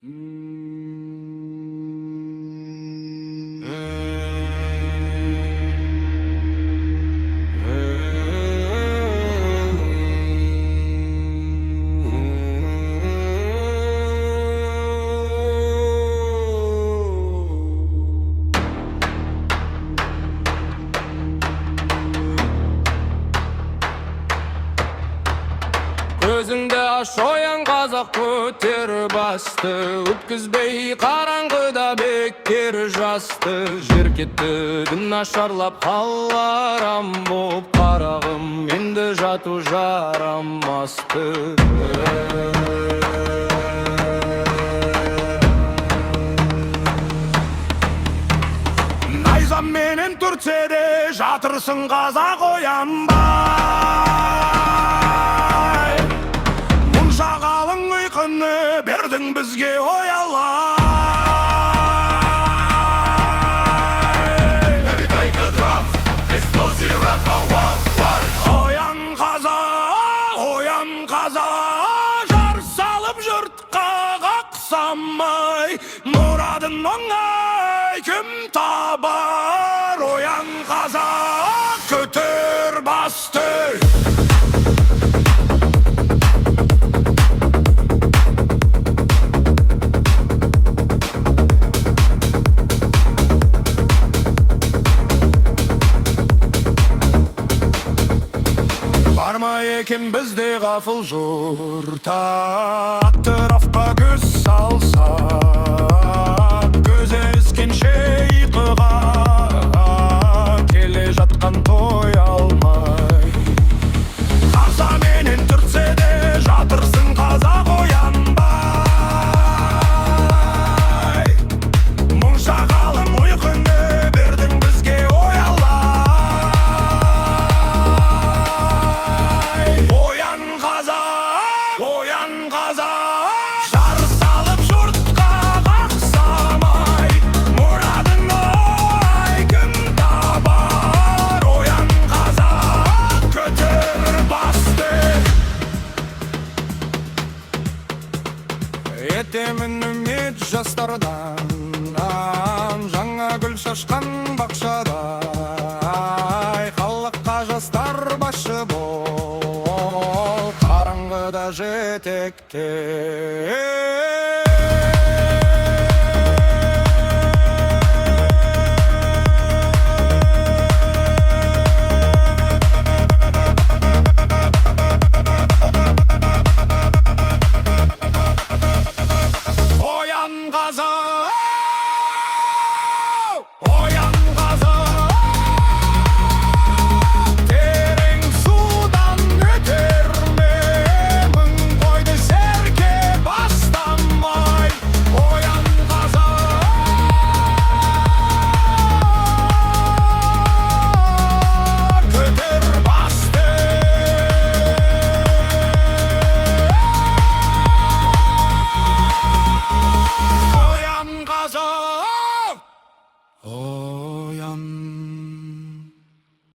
Көзіңді аш оян қазақ, көтер басты, өткізбей қараңғыда бекер жасты. Жер кетті дін нашарлап, қаларам боп қарағым, енді жату жарамасты. Найзам менен түртсе де жатырсың қазақ, оянбай. Мұнша қалың ұйқыны бердің бізге оялай. Оян қазақ, жар салып жұртқа қақсамай, мұрадын оңай кім табар? Оян қазақ, көтер басты. Барма екен бізде ғафыл жұрт, атырапқа көз салса, көзі ілескенше ұйқыға келе жатқан той алмай. Қарса менен түртсе де жатырсың қазақ, оянбай. Мұнша қалың ұйқыны бердің бізге оялай. Оян қазақ, жар салып жұртқа қақсамай, мұрадын ой кім табар? Оян қазақ, көтер басты. Етемін үміт жастардан, жаңа гүл шашқан бақшадай, халыққа жастар басшы бол, қараңғыда жетекте.